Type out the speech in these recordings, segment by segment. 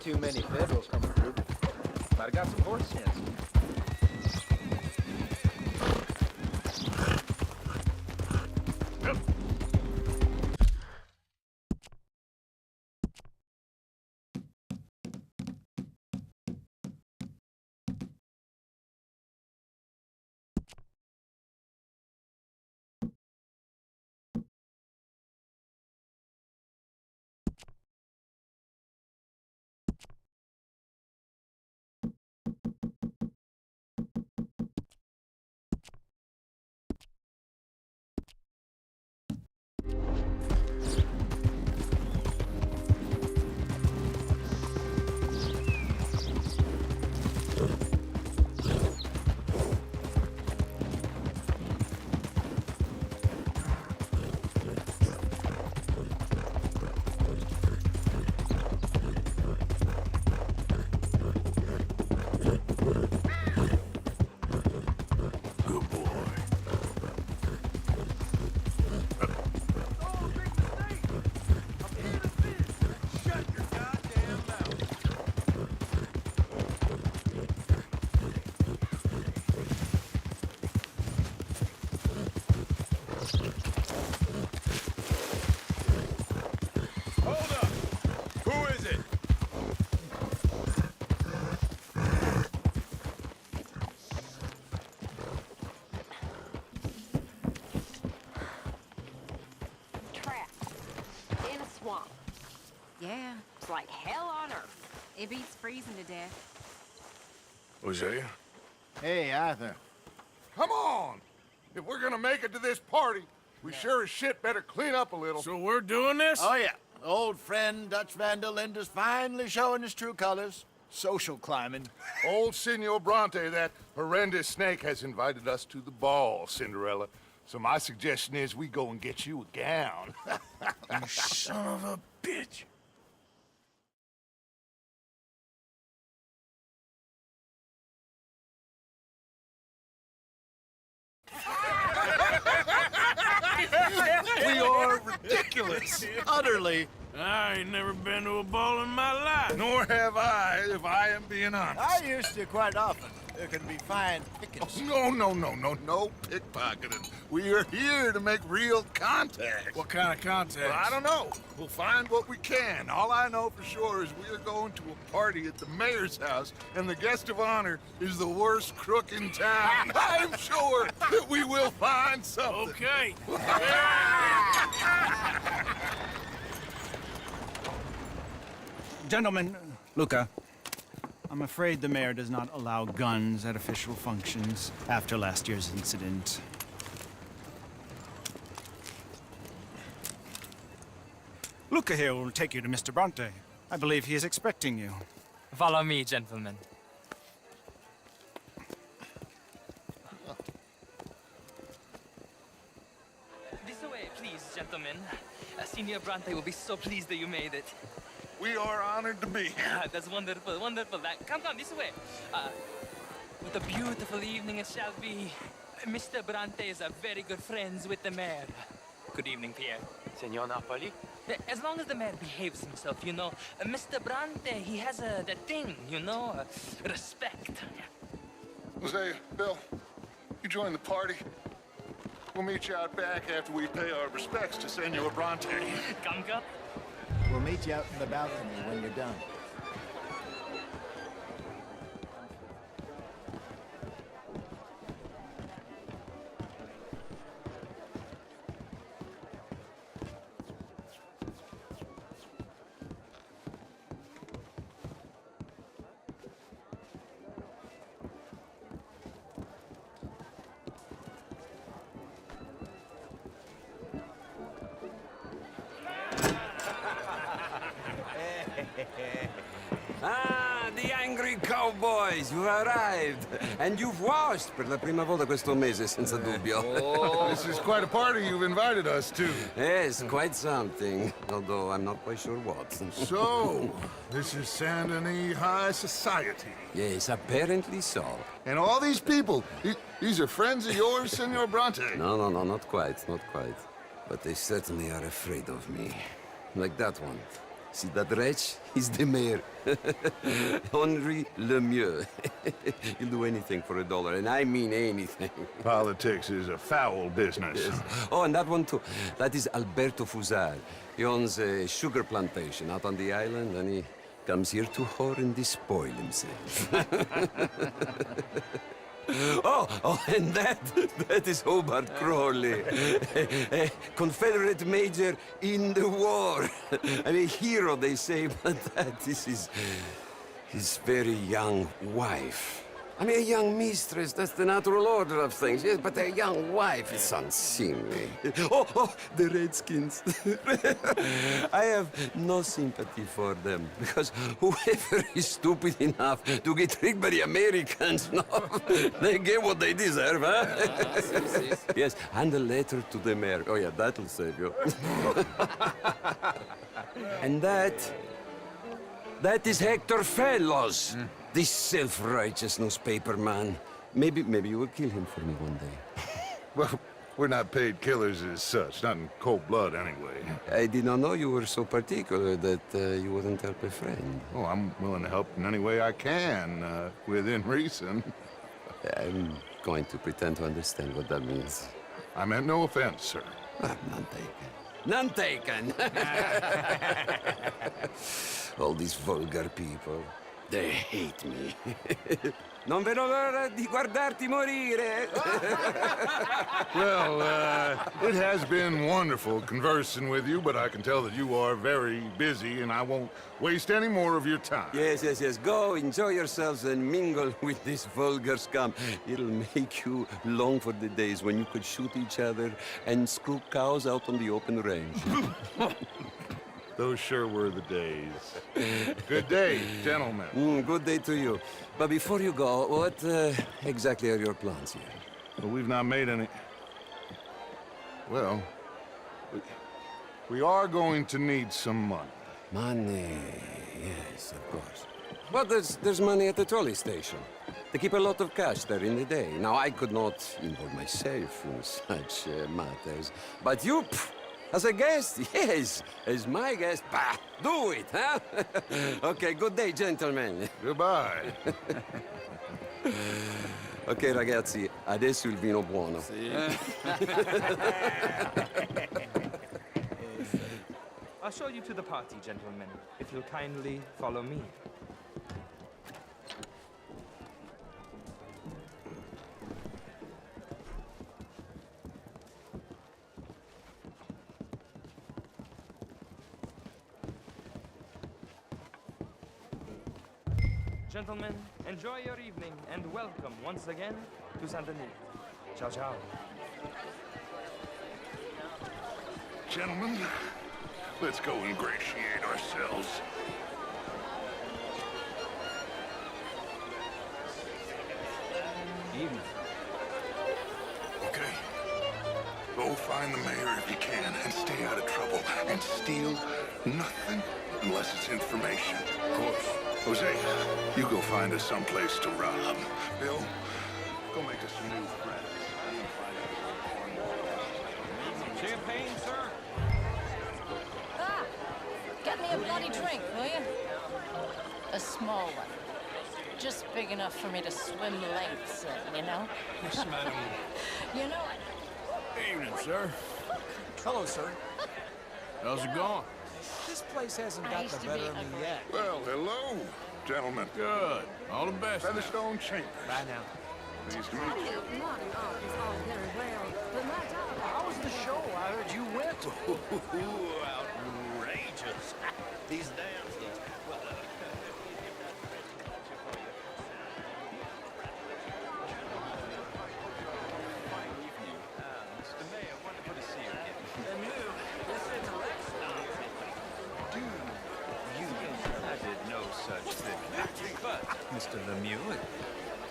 too many Federals coming through. Might have got some horse sense. Yeah, it's like hell on earth. It beats freezing to death. Hosea? Hey, Arthur. Come on! If we're gonna make it to this party, we sure as shit better clean up a little. So we're doing this? Oh, yeah. Old friend Dutch Van der Linde's finally showing his true colors. Social climbing. Old Senor Bronte, that horrendous snake, has invited us to the ball, Cinderella. So my suggestion is we go and get you a gown. You son of a bitch. We are ridiculous. Utterly. I ain't never been to a ball in my life. Nor have I, if I am being honest. I used to quite often. There can be fine pickings. No pickpocketing. We are here to make real contact. What kind of contact? Well, I don't know. We'll find what we can. All I know for sure is we are going to a party at the mayor's house, and the guest of honor is the worst crook in town. I'm sure that we will find something. Okay. Gentlemen, Luca, I'm afraid the mayor does not allow guns at official functions after last year's incident. Luca here will take you to Mr. Bronte. I believe he is expecting you. Follow me, gentlemen. This way, please, gentlemen. Senior Bronte will be so pleased that you made it. We are honored to be here. That's wonderful, wonderful. Come, this way. What a beautiful evening it shall be. Mr. Bronte is very good friends with the mayor. Good evening, Pierre. Senor Napoli? As long as the mayor behaves himself, you know. Mr. Bronte, he has that thing, you know, respect. Hosea, Bill, you join the party. We'll meet you out back after we pay our respects to Senor Bronte. Come. We'll meet you out in the balcony when you're done. Ah, the angry cowboys, you've arrived. And you've washed per la prima volta questo mese, senza dubbio. This is quite a party you've invited us to. Yes, quite something. Although I'm not quite sure what. So, this is Saint Denis High Society. Yes, apparently so. And all these people, these are friends of yours, Senor Bronte? No, not quite, not quite. But they certainly are afraid of me. Like that one. See that wretch? He's the mayor. Henri Lemieux. He'll do anything for $1, and I mean anything. Politics is a foul business. Oh, and that one too. That is Alberto Fusar. He owns a sugar plantation out on the island, and he comes here to whore and despoil himself. Oh, and that is Hobart Crawley, a Confederate major in the war. I mean, a hero, they say, but that is his very young wife. I mean, a young mistress, that's the natural order of things, yes, but a young wife is unseemly. Oh, the Redskins. I have no sympathy for them, because whoever is stupid enough to get tricked by the Americans, no, they get what they deserve, huh? Yes, and a letter to the mayor. Oh, yeah, that'll save you. And that is Hector Fellows. This self-righteous newspaper man. Maybe you will kill him for me one day. Well, we're not paid killers as such, not in cold blood anyway. I did not know you were so particular that you wouldn't help a friend. Oh, I'm willing to help in any way I can, within reason. I'm going to pretend to understand what that means. I meant no offense, sir. Ah, none taken. None taken! All these vulgar people. They hate me. Non vedo l'ora di guardarti morire. Well, it has been wonderful conversing with you, but I can tell that you are very busy, and I won't waste any more of your time. Yes. Go, enjoy yourselves, and mingle with this vulgar scum. It'll make you long for the days when you could shoot each other and screw cows out on the open range. Those sure were the days. Good day, gentlemen. Good day to you. But before you go, what exactly are your plans here? Well, we've not made any... Well, we are going to need some money. Money, yes, of course. But there's money at the trolley station. They keep a lot of cash there in the day. Now, I could not involve myself in such matters. But you... As a guest, yes. As my guest, bah, do it, huh? Okay, good day, gentlemen. Goodbye. Ok, ragazzi, adesso il vino buono. I'll show you to the party, gentlemen, if you'll kindly follow me. Gentlemen, enjoy your evening and welcome once again to Saint Denis. Ciao, ciao. Gentlemen, let's go ingratiate ourselves. Evening. Okay. Go find the mayor if you can and stay out of trouble. And steal nothing unless it's information. Of course. Jose, you go find us someplace to rob. Bill, go make us some new friends. Champagne, sir? Ah! Get me a bloody drink, will you? A small one. Just big enough for me to swim lengths in, you know? Yes, madam. You know, Evening, sir. Hello, sir. How's it going? This place hasn't I got used the to better be of a me yet. Well, hello, gentlemen. Good. All the best. Featherstone Chambers. Bye now. Pleased to meet you. Modern art is all very well, but my daughter... How was the show? I heard you went. Outrageous. These damn things. Mr. Mayor, wonderful to see you again. I did no such thing. But, Mr. Lemieux,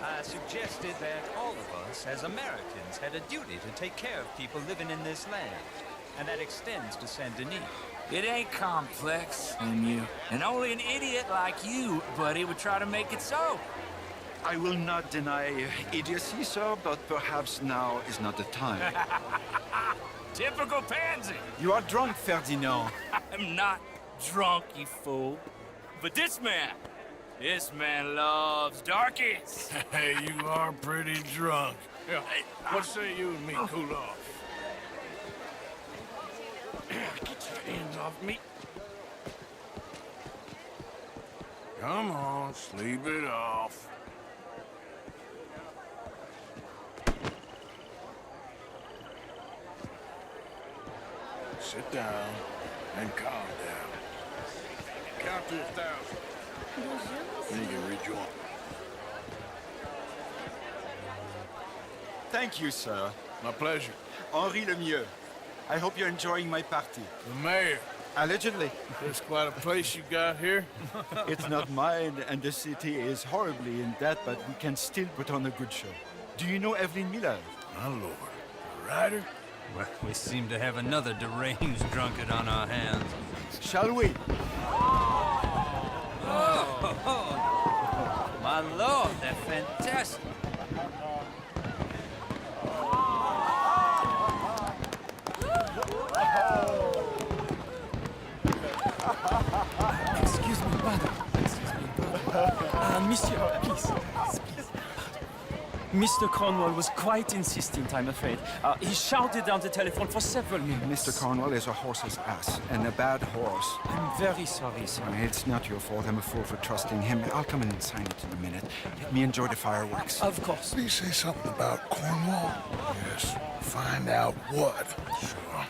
I suggested that all of us, as Americans, had a duty to take care of people living in this land. And that extends to Saint Denis. It ain't complex, Lemieux. And only an idiot like you, buddy, would try to make it so. I will not deny idiocy, sir, but perhaps now is not the time. Typical pansy. You are drunk, Ferdinand. I'm not drunk, you fool. But this man loves darkies. Hey, you are pretty drunk. Yeah, what say you and me cool off? Get your hands off me. Come on, sleep it off. Sit down and calm down. Count to 1,000. Then you can rejoin. Thank you, sir. My pleasure. Henri Lemieux. I hope you're enjoying my party. The mayor. Allegedly. There's quite a place you got here. It's not mine, and the city is horribly in debt, but we can still put on a good show. Do you know Evelyn Miller? My lord. A writer? Well, we seem to have another deranged drunkard on our hands. Shall we? Oh, my lord, they're fantastic. Excuse me, brother. Monsieur, please. Mr. Cornwall was quite insistent, I'm afraid. He shouted down the telephone for several minutes. Mr. Cornwall is a horse's ass, and a bad horse. I'm very sorry, sir. It's not your fault. I'm a fool for trusting him. I'll come in and sign it in a minute. Let me enjoy the fireworks. Of course. Did he say something about Cornwall? Yes. Find out what. Sure.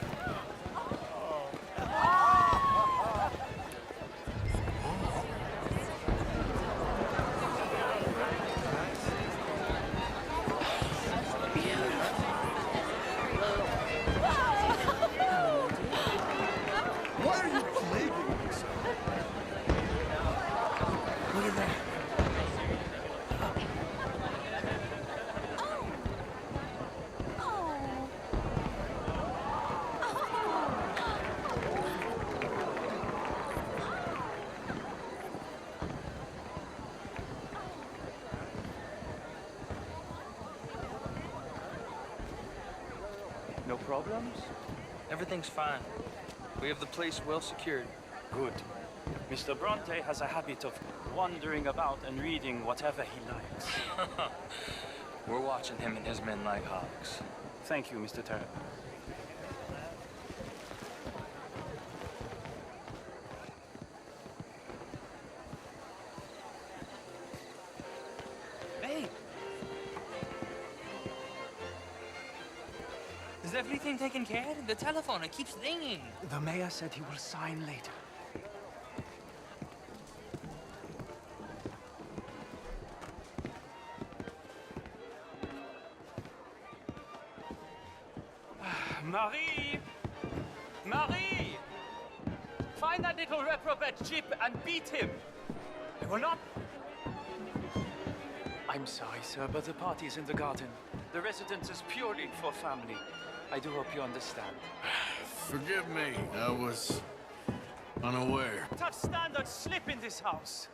Why are you plaguing us? Look at that. No problems? Everything's fine. We have the place well secured. Good. Mr. Bronte has a habit of wandering about and reading whatever he likes. We're watching him and his men like hawks. Thank you, Mr. Terrell. Hey! Is everything taken care of? The telephone, it keeps ringing. The mayor said he will sign later. Marie! Marie! Find that little reprobate Jip and beat him! I will not... I'm sorry, sir, but the party is in the garden. The residence is purely for family. I do hope you understand. Forgive me. I was unaware. Such standards slip in this house.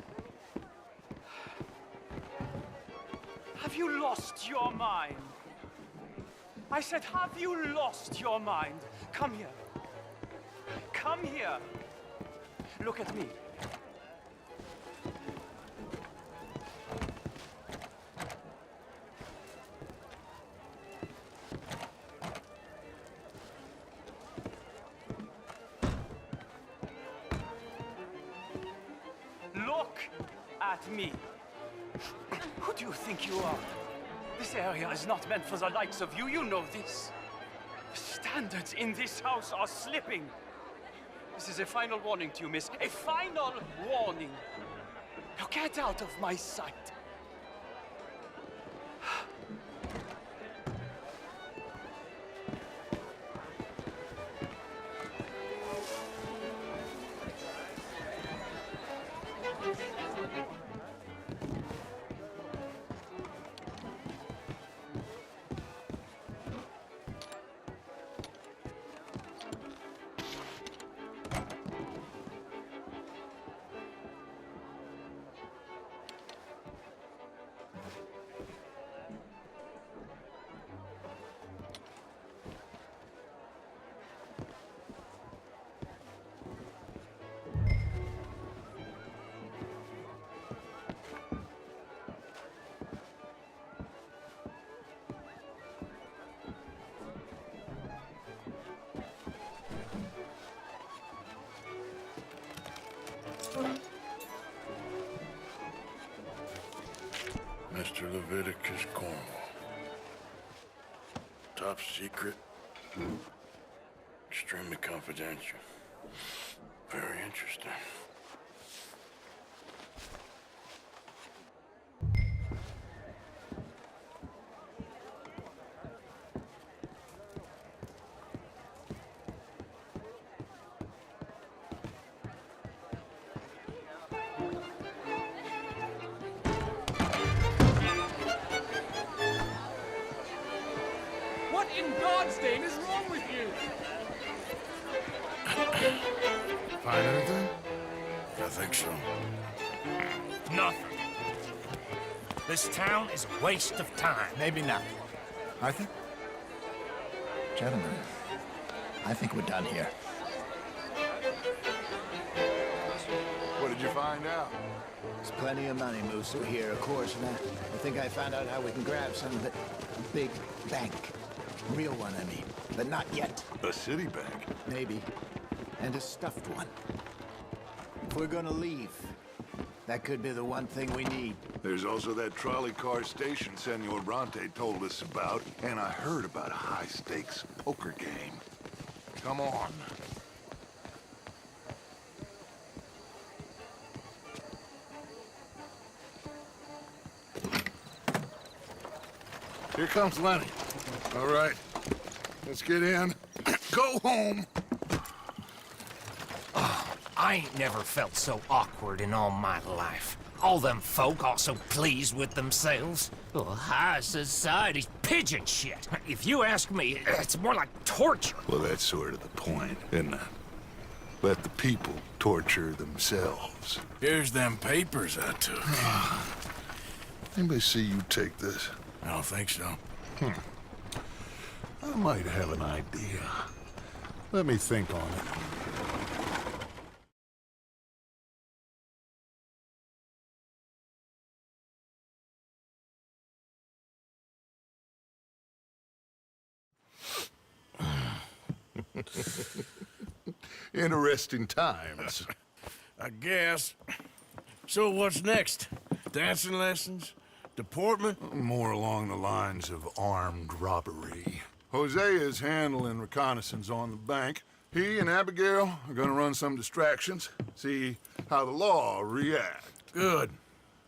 Have you lost your mind? I said, have you lost your mind? Come here. Come here. Look at me. Look at me. Who do you think you are? This area is not meant for the likes of you. You know this. The standards in this house are slipping. This is a final warning to you, miss. A final warning. Now get out of my sight. Mr. Leviticus Cornwall. Top secret. Extremely confidential. Very interesting. What in God's name is wrong with you? Find anything? I think so. Nothing. This town is a waste of time. Maybe not. Arthur? Gentlemen, I think we're done here. What did you find out? There's plenty of money moves through here, of course, and I think I found out how we can grab some of it. A big bank. Real one, I mean. But not yet. A city bank. Maybe. And a stuffed one. If we're gonna leave, that could be the one thing we need. There's also that trolley car station Senor Bronte told us about, and I heard about a high-stakes poker game. Come on. Here comes Lenny. All right, let's get in. Go home. I ain't never felt so awkward in all my life. All them folk all so pleased with themselves. Oh, high society's pigeon shit. If you ask me, it's more like torture. Well, that's sort of the point, isn't it? Let the people torture themselves. Here's them papers I took. Anybody see you take this? I don't think so. I might have an idea. Let me think on it. Interesting times. I guess. So what's next? Dancing lessons? Deportment? More along the lines of armed robbery. Hosea is handling reconnaissance on the bank. He and Abigail are gonna run some distractions, see how the law reacts. Good.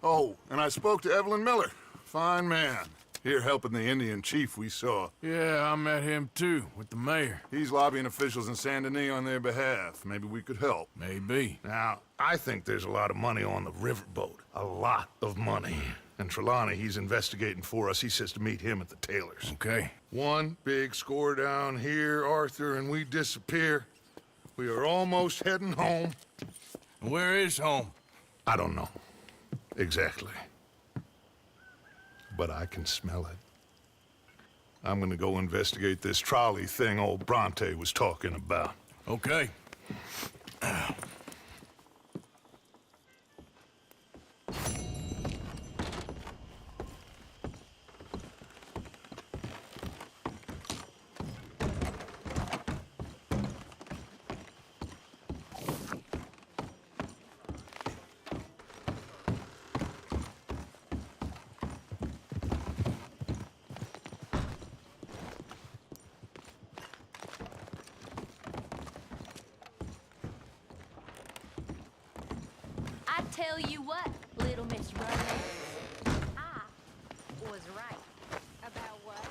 Oh, and I spoke to Evelyn Miller. Fine man. Here helping the Indian chief we saw. Yeah, I met him too, with the mayor. He's lobbying officials in Saint Denis on their behalf. Maybe we could help. Maybe. Now, I think there's a lot of money on the riverboat. A lot of money. And Trelawney, he's investigating for us. He says to meet him at the Taylor's. Okay. One big score down here, Arthur, and we disappear. We are almost heading home. Where is home? I don't know. Exactly. But I can smell it. I'm gonna go investigate this trolley thing old Bronte was talking about. Okay. I tell you what, little Miss Romance. I was right. About what?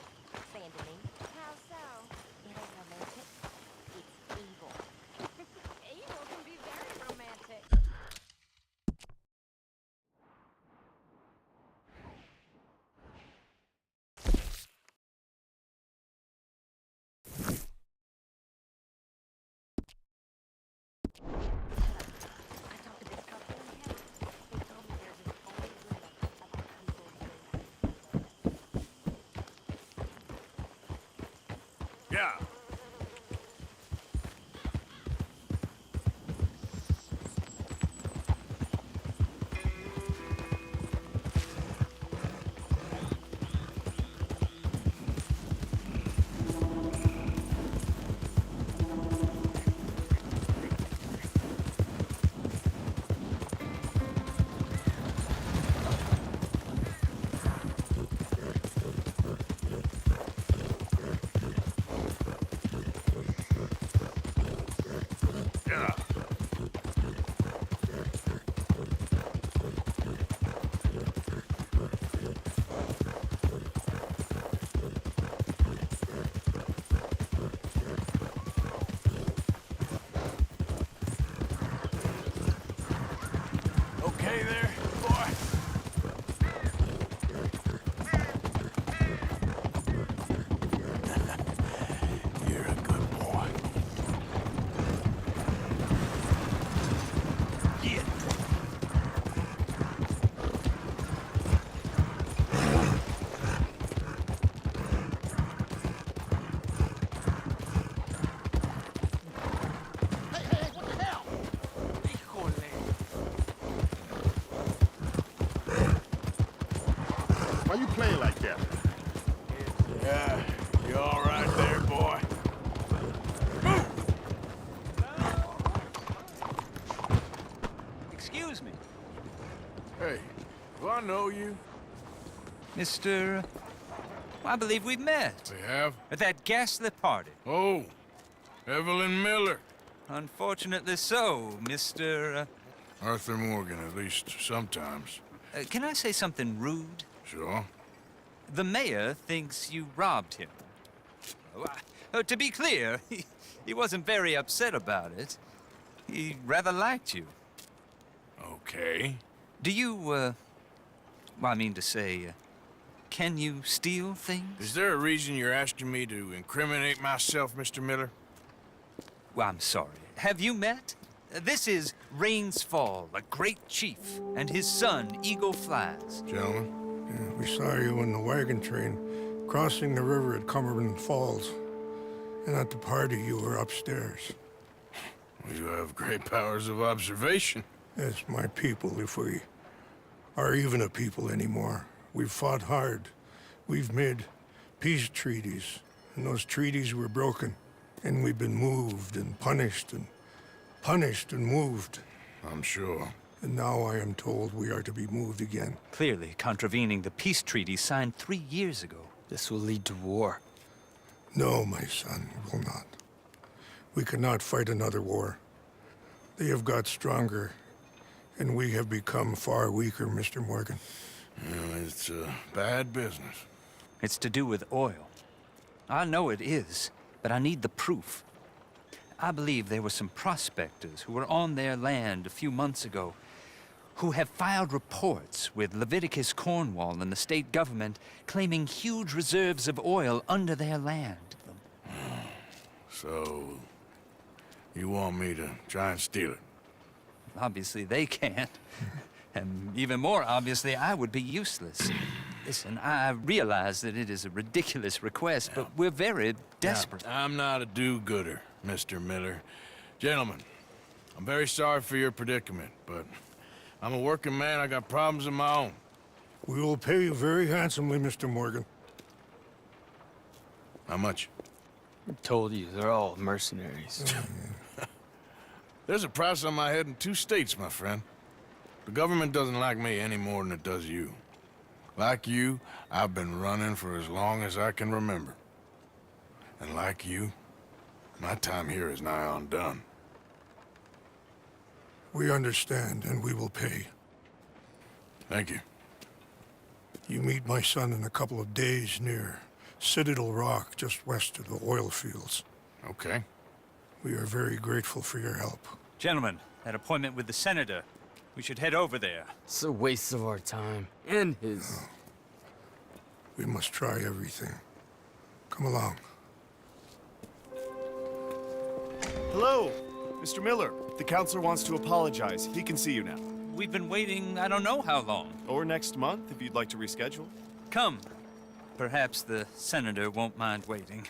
Saint Denis. How so? It ain't romantic. It's evil. Evil can be very romantic. Yeah. okay there, boy? You're a good boy. Yeah. Why you playing like that? Yeah, you all right there, boy? Excuse me, Hey, do I know you? Mr. I believe we've met We have? at that ghastly party. Oh, Evelyn Miller. Unfortunately so, Mr. Arthur Morgan, at least sometimes. Can I say something rude? Sure. The mayor thinks you robbed him. To be clear, he wasn't very upset about it. He rather liked you. Okay. Do you, well, I mean to say, can you steal things? Is there a reason you're asking me to incriminate myself, Mr. Miller? Well, I'm sorry. Have you met? This is Rains Fall, a great chief, and his son, Eagle Flies. Gentlemen? Yeah, we saw you in the wagon train crossing the river at Cumberland Falls. And at the party, you were upstairs. You have great powers of observation. Yes, my people, if we are even a people anymore. We've fought hard. We've made peace treaties, and those treaties were broken. And we've been moved and punished and moved. I'm sure. And now I am told we are to be moved again. Clearly contravening the peace treaty signed 3 years ago. This will lead to war. No, my son, it will not. We cannot fight another war. They have got stronger, and we have become far weaker, Mr. Morgan. Well, it's bad business. It's to do with oil. I know it is, but I need the proof. I believe there were some prospectors who were on their land a few months ago who have filed reports with Leviticus Cornwall and the state government claiming huge reserves of oil under their land. So, you want me to try and steal it? Obviously they can't. And even more obviously, I would be useless. Listen, I realize that it is a ridiculous request, but we're very desperate. Now, I'm not a do-gooder, Mr. Miller. Gentlemen, I'm very sorry for your predicament, but I'm a working man. I got problems of my own. We will pay you very handsomely, Mr. Morgan. How much? I told you, they're all mercenaries. There's a price on my head in 2 states, my friend. The government doesn't like me any more than it does you. Like you, I've been running for as long as I can remember. And like you, my time here is nigh on done. We understand, and we will pay. Thank you. You meet my son in a couple of days near Citadel Rock, just west of the oil fields. Okay. We are very grateful for your help. Gentlemen, that appointment with the senator. We should head over there. It's a waste of our time. And his. We must try everything. Come along. Hello, Mr. Miller. The counselor wants to apologize. He can see you now. We've been waiting I don't know how long. Or next month, if you'd like to reschedule. Come. Perhaps the senator won't mind waiting.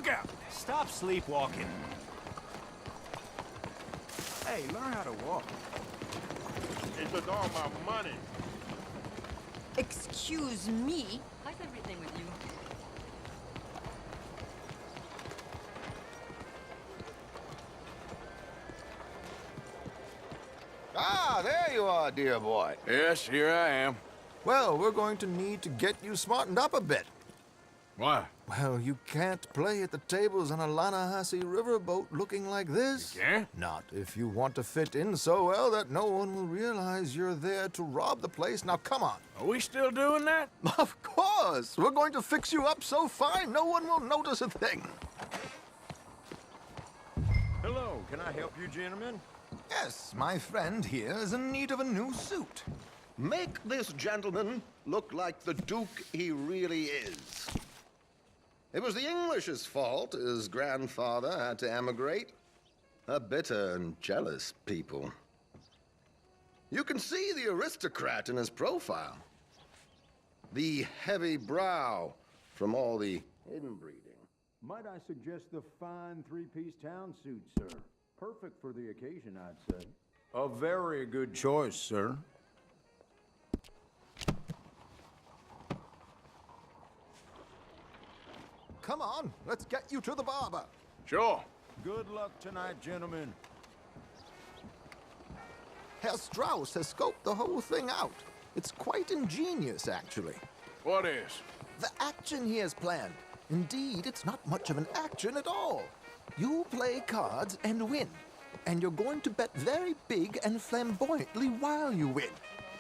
Look out! Stop sleepwalking. Hey, learn how to walk. He took all my money. Excuse me? How's everything with you? Ah, there you are, dear boy. Yes, here I am. Well, we're going to need to get you smartened up a bit. Why? Well, you can't play at the tables on a Lannahechee riverboat looking like this. You can't? Not if you want to fit in so well that no one will realize you're there to rob the place. Now, come on. Are we still doing that? Of course. We're going to fix you up so fine no one will notice a thing. Hello, can I help you, gentlemen? Yes, my friend here is in need of a new suit. Make this gentleman look like the Duke he really is. It was the English's fault his grandfather had to emigrate. A bitter and jealous people. You can see the aristocrat in his profile. The heavy brow from all the inbreeding. Might I suggest the fine three-piece town suit, sir? Perfect for the occasion, I'd say. A very good choice, sir. Come on, let's get you to the barber. Sure. Good luck tonight, gentlemen. Herr Strauss has scoped the whole thing out. It's quite ingenious, actually. What is? The action he has planned. Indeed, it's not much of an action at all. You play cards and win. And you're going to bet very big and flamboyantly while you win.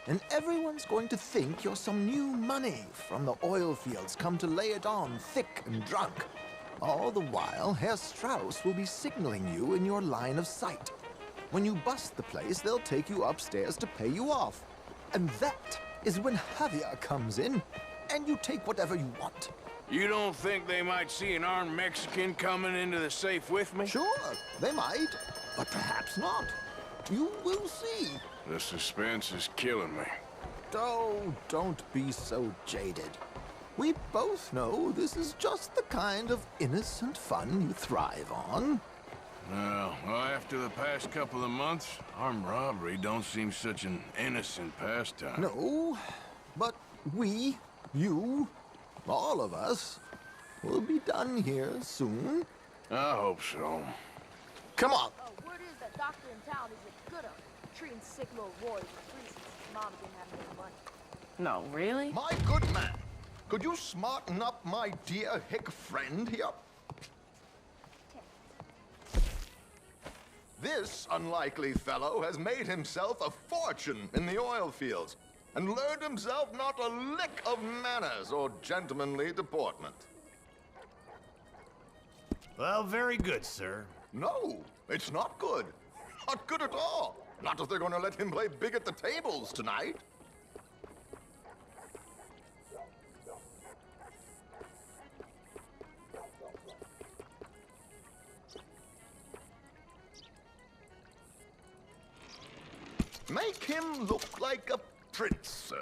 And everyone's going to think you're some new money from the oil fields come to lay it on thick and drunk. All the while, Herr Strauss will be signaling you in your line of sight. When you bust the place, they'll take you upstairs to pay you off. And that is when Javier comes in, and you take whatever you want. You don't think they might see an armed Mexican coming into the safe with me? Sure, they might, but perhaps not. You will see. The suspense is killing me. Oh, don't be so jaded. We both know this is just the kind of innocent fun you thrive on. Well, after the past couple of months, armed robbery don't seem such an innocent pastime. No, but we, you, all of us, will be done here soon. I hope so. Come on. Oh, word is that doctor in town is a good one. Treating sick little Roy for free since his mom didn't have any money. No, really? My good man, could you smarten up my dear hick friend here? This unlikely fellow has made himself a fortune in the oil fields and learned himself not a lick of manners or gentlemanly deportment. Well, very good, sir. No, it's not good. Not good at all. Not if they're going to let him play big at the tables tonight. Make him look like a prince, sir.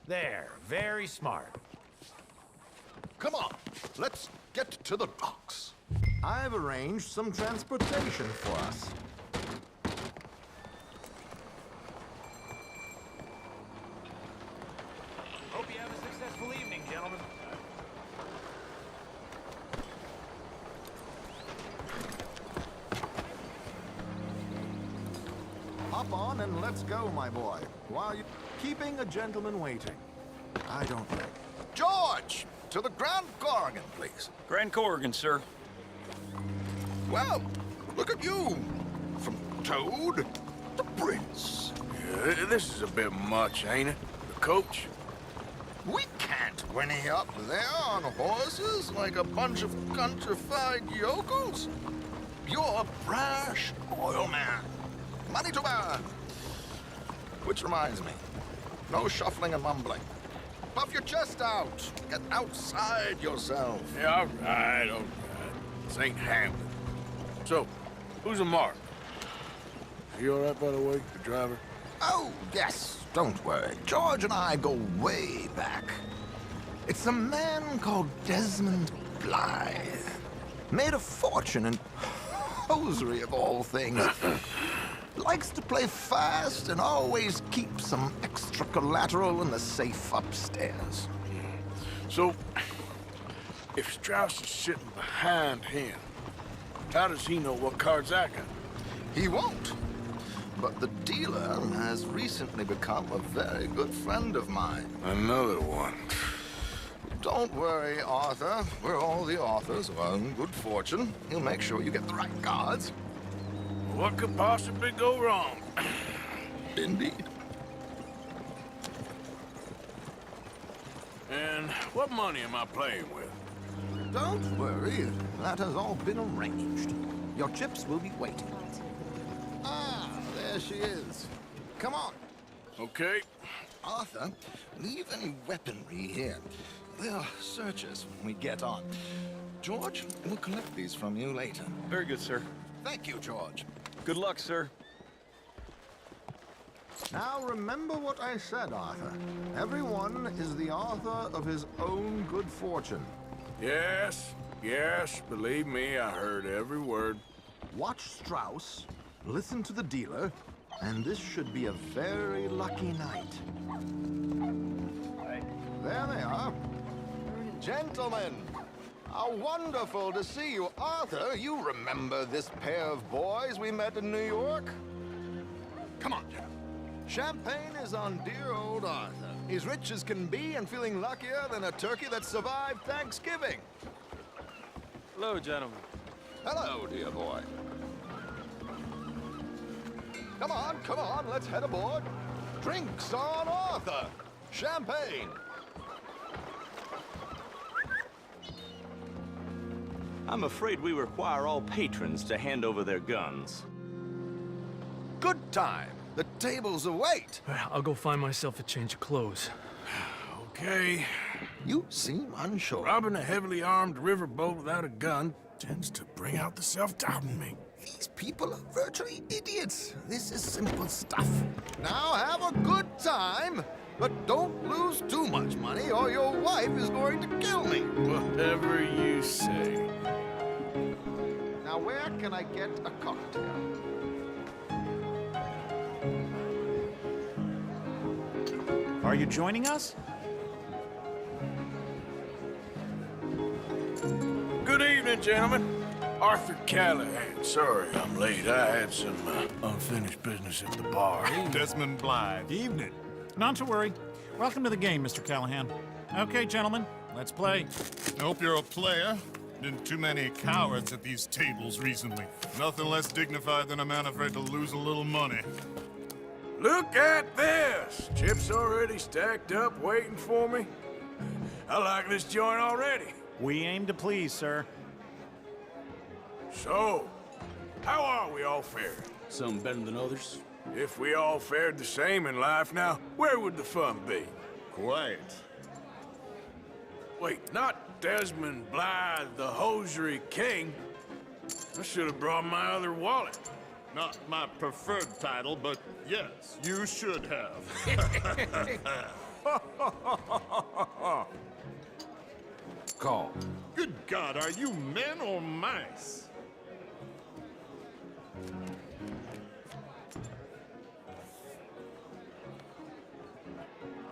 There, very smart. Come on, let's get to the docks. I've arranged some transportation for us. Hope you have a successful evening, gentlemen. Hop on and let's go, my boy. While you're keeping a gentleman waiting. I don't think. George! To the Grand Corrigan, please. Grand Corrigan, sir. Well, look at you. From Toad to Prince. Yeah, this is a bit much, ain't it? The coach? We can't whinny up there on horses like a bunch of countrified yokels. You're a brash oil man. Money to burn. Which reminds me, no shuffling and mumbling. Puff your chest out. Get outside yourself. Yeah, all right. This ain't Hamlet. So, who's a mark? Are you all right, by the way, the driver? Oh, yes, don't worry. George and I go way back. It's a man called Desmond Blythe. Made a fortune in hosiery of all things. Likes to play fast and always keeps some extra collateral in the safe upstairs. So, if Strauss is sitting behind him, how does he know what cards I got? He won't. But the dealer has recently become a very good friend of mine. Another one. Don't worry, Arthur. We're all the authors of our good fortune. He'll make sure you get the right cards. What could possibly go wrong? Indeed. And what money am I playing with? Don't worry. That has all been arranged. Your chips will be waiting. Ah, there she is. Come on. Okay. Arthur, leave any weaponry here. They'll search us when we get on. George, we'll collect these from you later. Very good, sir. Thank you, George. Good luck, sir. Now remember what I said, Arthur. Everyone is the author of his own good fortune. Yes, believe me, I heard every word. Watch Strauss, listen to the dealer, and this should be a very lucky night. There they are. Gentlemen, how wonderful to see you. Arthur, you remember this pair of boys we met in New York? Come on, gentlemen. Champagne is on dear old Arthur. He's rich as can be and feeling luckier than a turkey that survived Thanksgiving. Hello, gentlemen. Hello, dear boy. Come on, let's head aboard. Drinks on Arthur. Champagne. I'm afraid we require all patrons to hand over their guns. Good time. The tables await. I'll go find myself a change of clothes. Okay. You seem unsure. Robbing a heavily armed riverboat without a gun tends to bring out the self-doubt in me. These people are virtually idiots. This is simple stuff. Now have a good time, but don't lose too much money or your wife is going to kill me. Whatever you say. Now where can I get a cocktail? Are you joining us? Good evening, gentlemen. Arthur Callahan. Sorry I'm late. I had some unfinished business at the bar. Desmond Blythe. Evening. Not to worry. Welcome to the game, Mr. Callahan. Okay, gentlemen, let's play. I hope you're a player. Been too many cowards at these tables recently. Nothing less dignified than a man afraid to lose a little money. Look at this! Chips already stacked up, waiting for me. I like this joint already. We aim to please, sir. So, how are we all faring? Some better than others. If we all fared the same in life now, where would the fun be? Quiet. Wait, not Desmond Blythe, the hosiery king. I should have brought my other wallet. Not my preferred title, but yes, you should have. Call. Good God, are you men or mice?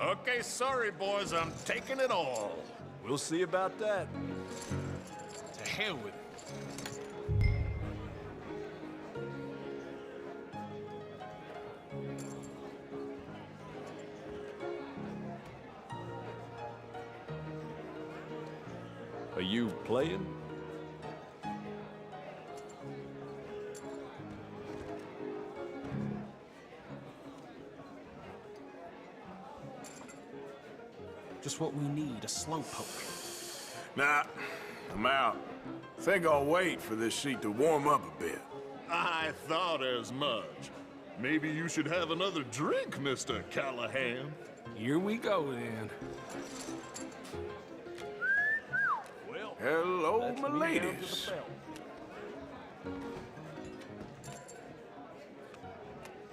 Okay, sorry, boys, I'm taking it all. We'll see about that. To hell with it. Are you playing? Just what we need, a slowpoke. Nah, I'm out. Think I'll wait for this seat to warm up a bit. I thought as much. Maybe you should have another drink, Mr. Callahan. Here we go, then. Well, hello, my ladies.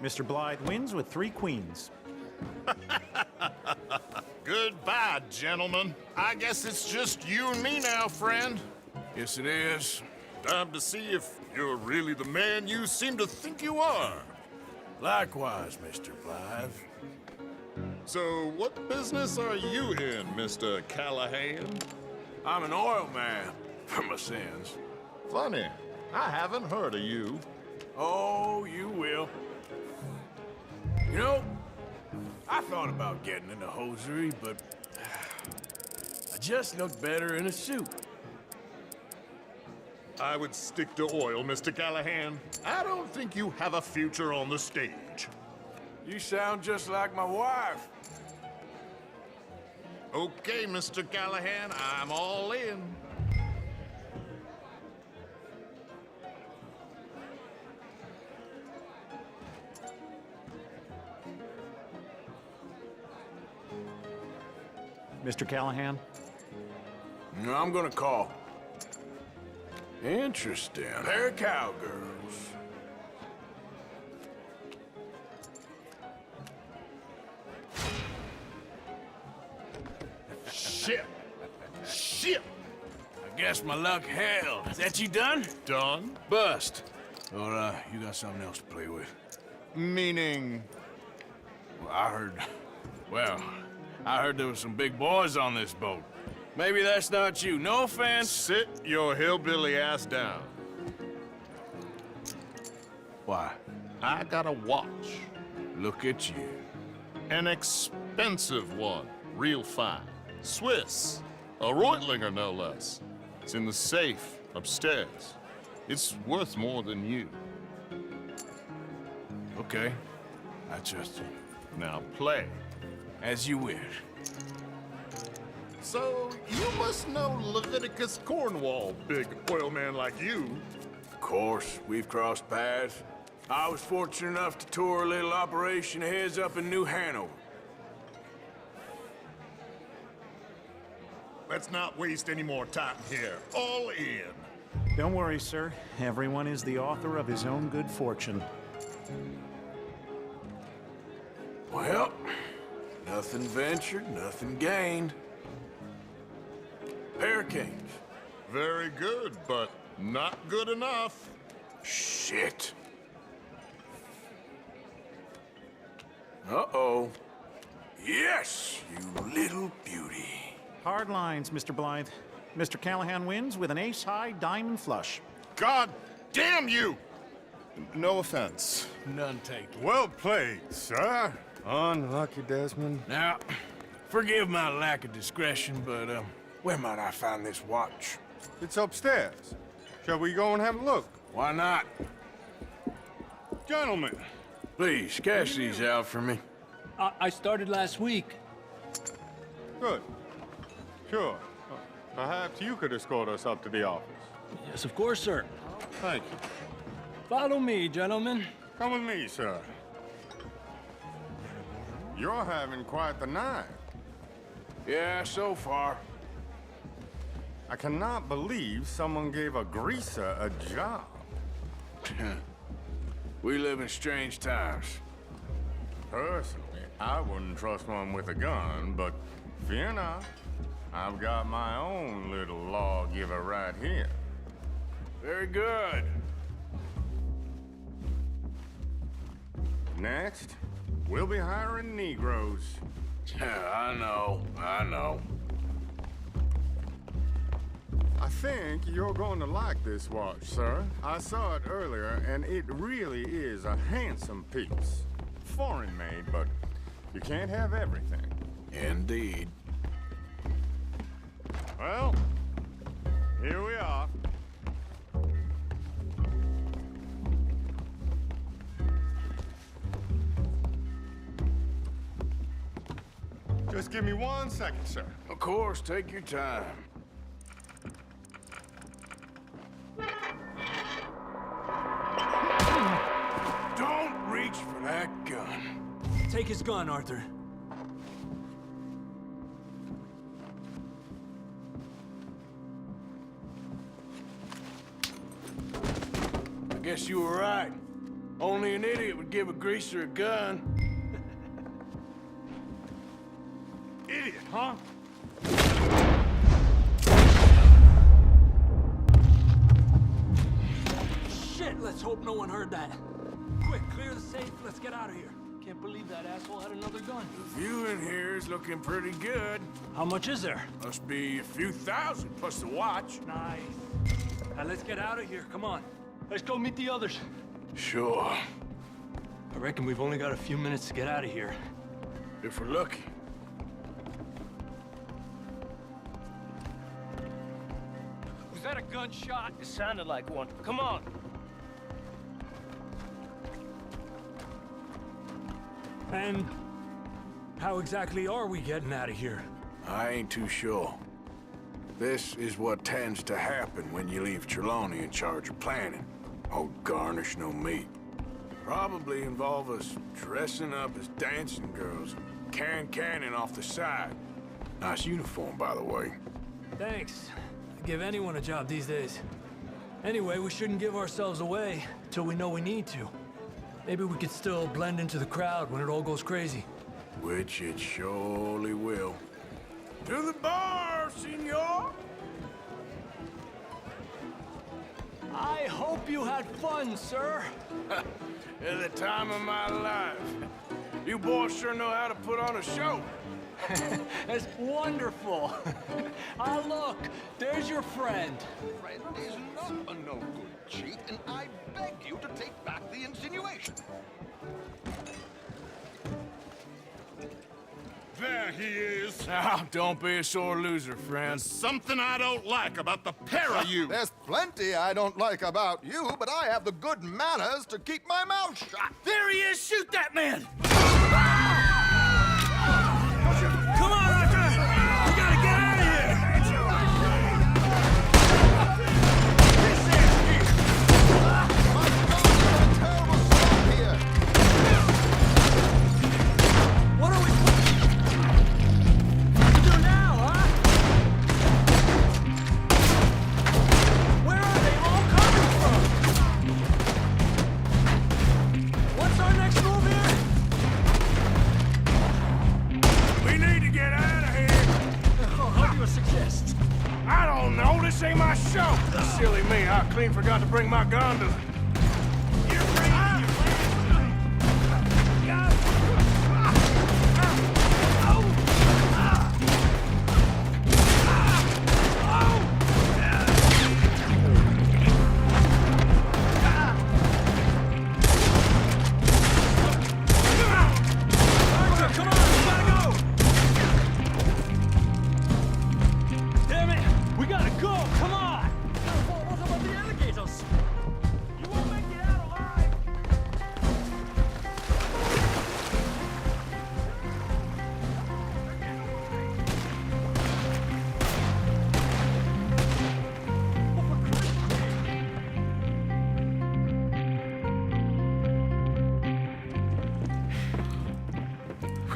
Mr. Blythe wins with 3 queens. Goodbye, gentlemen. I guess it's just you and me now, friend. Yes, it is. Time to see if you're really the man you seem to think you are. Likewise, Mr. Blythe. So, what business are you in, Mr. Callahan? I'm an oil man, for my sins. Funny, I haven't heard of you. Oh, you will. You know, I thought about getting into hosiery, but I just look better in a suit. I would stick to oil, Mr. Callahan. I don't think you have a future on the stage. You sound just like my wife. Okay, Mr. Callahan, I'm all in. Mr. Callahan? No, I'm gonna call. Interesting. Pair of cowgirls. Shit! Shit! I guess my luck held. Is that you done? Done? Bust. Or, you got something else to play with? Meaning? Well, I heard there was some big boys on this boat. Maybe that's not you. No offense. Sit your hillbilly ass down. Why? I got a watch. Look at you. An expensive one. Real fine. Swiss. A Reutlinger, no less. It's in the safe upstairs. It's worth more than you. Okay. I trust you. Now play. As you wish. So, you must know Leviticus Cornwall, big oil man like you. Of course, we've crossed paths. I was fortunate enough to tour a little operation of his up in New Hanover. Let's not waste any more time here. All in. Don't worry, sir. Everyone is the author of his own good fortune. Well, nothing ventured, nothing gained. Pair of kings. Very good, but not good enough. Shit. Uh-oh. Yes, you little beauty. Hard lines, Mr. Blythe. Mr. Callahan wins with an ace-high diamond flush. God damn you! No offense. None taken. Well played, sir. Unlucky, Desmond. Now, forgive my lack of discretion, but, where might I find this watch? It's upstairs. Shall we go and have a look? Why not? Gentlemen. Please, cash these out for me. I started last week. Good. Sure. Perhaps you could escort us up to the office. Yes, of course, sir. Thank you. Follow me, gentlemen. Come with me, sir. You're having quite the night. Yeah, so far. I cannot believe someone gave a greaser a job. We live in strange times. Personally, I wouldn't trust one with a gun, but fear not. I've got my own little lawgiver right here. Very good. Next, we'll be hiring Negroes. I know. I think you're going to like this watch, sir. I saw it earlier, and it really is a handsome piece. Foreign made, but you can't have everything. Indeed. Well, here we are. Just give me 1 second, sir. Of course, take your time. Don't reach for that gun. Take his gun, Arthur. I guess you were right. Only an idiot would give a greaser a gun. Idiot, huh? Shit, let's hope no one heard that. Quick, clear the safe, let's get out of here. Can't believe that asshole had another gun. The view in here is looking pretty good. How much is there? Must be a few thousand, plus the watch. Nice. Now let's get out of here, come on. Let's go meet the others. Sure. I reckon we've only got a few minutes to get out of here. If we're lucky. Was that a gunshot? It sounded like one. Come on. And how exactly are we getting out of here? I ain't too sure. This is what tends to happen when you leave Trelawney in charge of planning. Old garnish no meat. Probably involve us dressing up as dancing girls and cannon off the side. Nice uniform, by the way. Thanks. I'd give anyone a job these days. Anyway, we shouldn't give ourselves away till we know we need to. Maybe we could still blend into the crowd when it all goes crazy. Which it surely will. To the bar, senor! I hope you had fun, sir. At the time of my life. You boys sure know how to put on a show. That's wonderful. Ah, look, there's your friend. Friend is not a no-good cheat, and I beg you to take back the insinuation. There he is. Now, don't be a sore loser, friend. There's something I don't like about the pair of you. There's plenty I don't like about you, but I have the good manners to keep my mouth shut. There he is! Shoot that man! Come on, Arthur! We gotta get out of here! What are we do now, huh? Where are they all coming from? What's our next move here? We need to get out of here. How do you suggest? I don't know. This ain't my show. Silly me. I clean forgot to bring my gondola.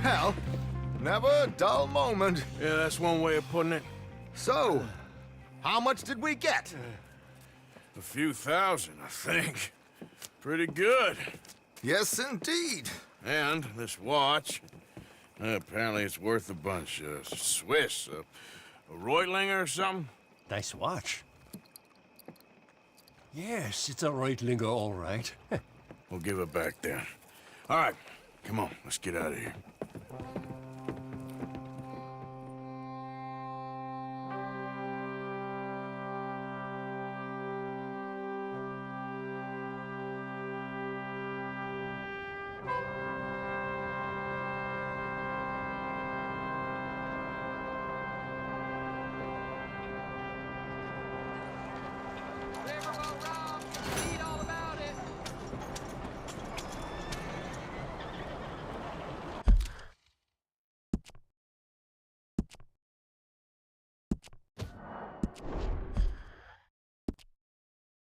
Well, never a dull moment. Yeah, that's one way of putting it. So, how much did we get? A few thousand, I think. Pretty good. Yes, indeed. And this watch, apparently it's worth a bunch. Swiss, a Reutlinger or something? Nice watch. Yes, it's a Reutlinger, all right. We'll give it back then. All right, come on, let's get out of here.